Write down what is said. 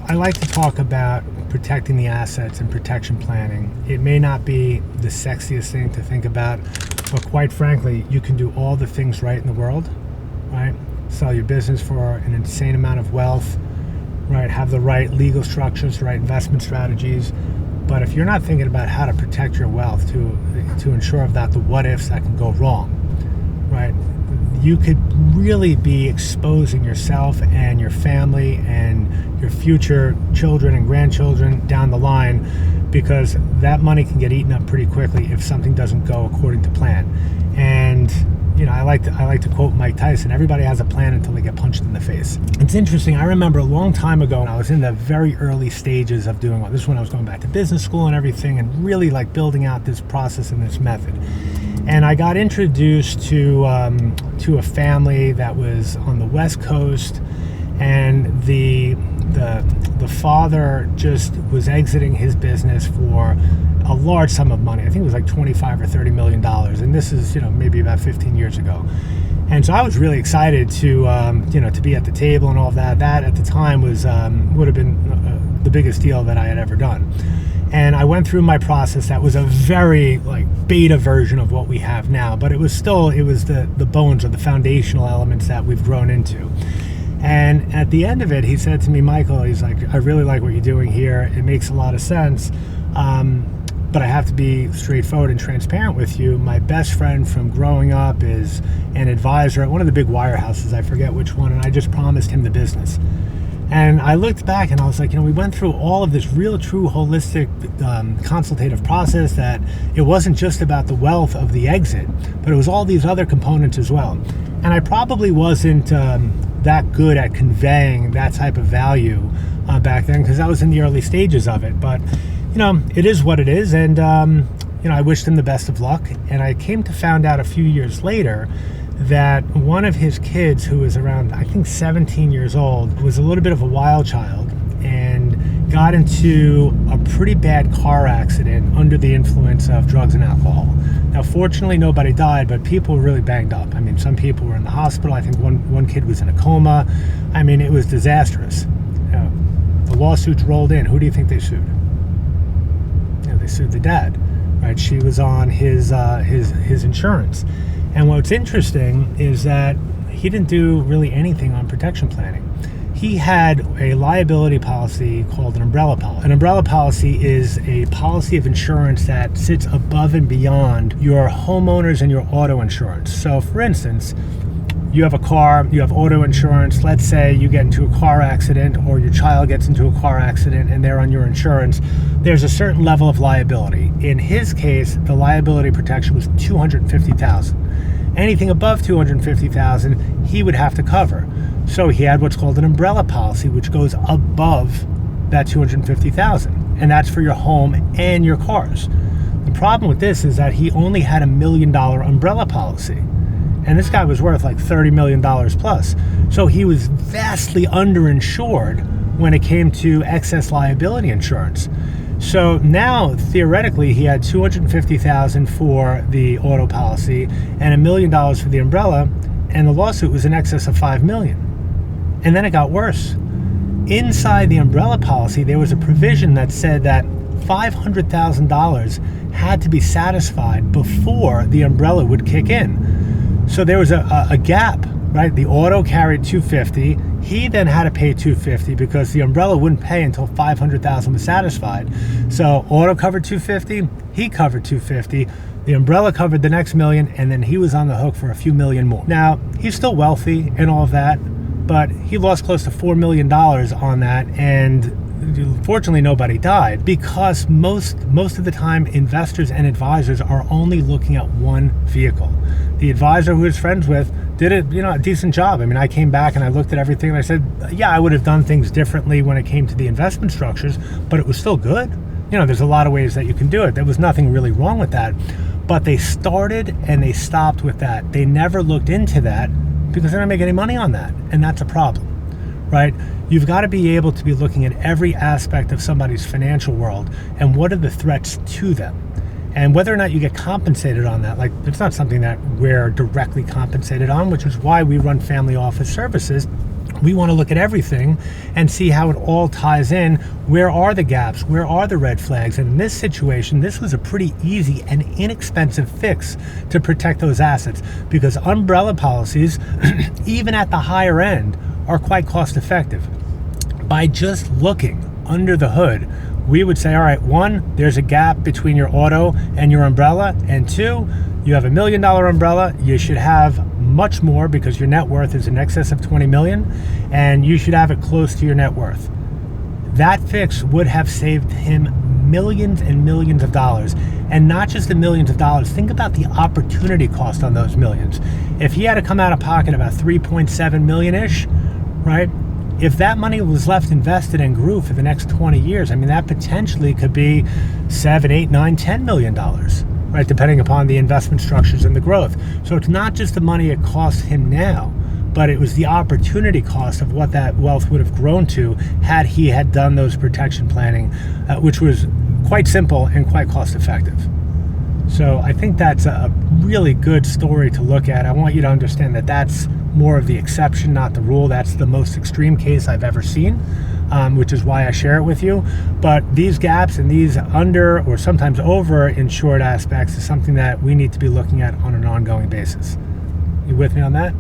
I like to talk about protecting the assets and protection planning. It may not be the sexiest thing to think about, but quite frankly, you can do all the things right in the world, right? Sell your business for an insane amount of wealth, right? Have the right legal structures, the right investment strategies. But if you're not thinking about how to protect your wealth to ensure that the what ifs that can go wrong, right? You could really be exposing yourself and your family and your future children and grandchildren down the line, because that money can get eaten up pretty quickly if something doesn't go according to plan. And you know, I like to quote Mike Tyson: everybody has a plan until they get punched in the face. It's interesting. I remember a long time ago, when I was in the very early stages of doing this, when I was going back to business school and everything, and really like building out this process and this method. And I got introduced to a family that was on the West Coast, and the father just was exiting his business for a large sum of money. I think it was like $25 or $30 million, and this is, you know, maybe about 15 years ago. And so I was really excited to you know, to be at the table and all of that. That at the time was would have been the biggest deal that I had ever done. And I went through my process. That was a very like beta version of what we have now, but it was the bones or the foundational elements that we've grown into. And at the end of it, he said to me, Michael, he's like, I really like what you're doing here. It makes a lot of sense. But I have to be straightforward and transparent with you. My best friend from growing up is an advisor at one of the big wirehouses. I forget which one. And I just promised him the business. And I looked back and I was like, you know, we went through all of this real, true, holistic consultative process, that it wasn't just about the wealth of the exit, but it was all these other components as well. And I probably wasn't that good at conveying that type of value back then, because I was in the early stages of it. But, you know, it is what it is. And, you know, I wished him the best of luck. And I came to find out a few years later that one of his kids, who was around, I think 17 years old, was a little bit of a wild child and got into a pretty bad car accident under the influence of drugs and alcohol. Now, fortunately, nobody died, but people were really banged up. I mean, some people were in the hospital. I think one kid was in a coma. I mean, it was disastrous. The lawsuits rolled in. Who do you think they sued? You know, they sued the dad, right? She was on his insurance. And what's interesting is that he didn't do really anything on protection planning. He had a liability policy called an umbrella policy. An umbrella policy is a policy of insurance that sits above and beyond your homeowners and your auto insurance. So for instance, you have a car, you have auto insurance. Let's say you get into a car accident, or your child gets into a car accident and they're on your insurance. There's a certain level of liability. In his case, the liability protection was $250,000. Anything above $250,000, he would have to cover. So he had what's called an umbrella policy, which goes above that $250,000, and that's for your home and your cars. The problem with this is that he only had $1 million umbrella policy, and this guy was worth like $30 million plus. So he was vastly underinsured when it came to excess liability insurance. So now, theoretically, he had $250,000 for the auto policy and $1 million for the umbrella, and the lawsuit was in excess of $5 million. And then it got worse. Inside the umbrella policy, there was a provision that said that $500,000 had to be satisfied before the umbrella would kick in. So there was a gap, right? The auto carried $250,000. He then had to pay $250,000 because the umbrella wouldn't pay until $500,000 was satisfied. So auto covered $250,000, he covered $250,000, the umbrella covered the next $1 million, and then he was on the hook for a few million more. Now, he's still wealthy and all of that, but he lost close to $4 million on that, and fortunately nobody died, because most of the time investors and advisors are only looking at one vehicle. The advisor who he's friends with did a decent job. I mean, I came back and I looked at everything and I said, yeah, I would have done things differently when it came to the investment structures, but it was still good. You know, there's a lot of ways that you can do it. There was nothing really wrong with that, but they started and they stopped with that. They never looked into that because they don't make any money on that, and that's a problem, right? You've got to be able to be looking at every aspect of somebody's financial world and what are the threats to them. And whether or not you get compensated on that, like, it's not something that we're directly compensated on, which is why we run family office services, We want to look at everything and see how it all ties in. Where are the gaps? Where are the red flags? And in this situation, this was a pretty easy and inexpensive fix to protect those assets, because umbrella policies, even at the higher end, are quite cost effective. By just looking under the hood, we would say, all right, one, there's a gap between your auto and your umbrella, and two, you have $1 million umbrella, you should have much more because your net worth is in excess of 20 million, and you should have it close to your net worth. That fix would have saved him millions and millions of dollars. And not just the millions of dollars, think about the opportunity cost on those millions. If he had to come out of pocket about 3.7 million-ish, right? If that money was left invested and grew for the next 20 years, I mean, that potentially could be $7, $8, $9, $10 million, right? Depending upon the investment structures and the growth. So it's not just the money it costs him now, but it was the opportunity cost of what that wealth would have grown to had he had done those protection planning, which was quite simple and quite cost effective. So I think that's a really good story to look at. I want you to understand that that's more of the exception, not the rule. That's the most extreme case I've ever seen, which is why I share it with you. But these gaps and these under or sometimes over insured aspects is something that we need to be looking at on an ongoing basis. You with me on that?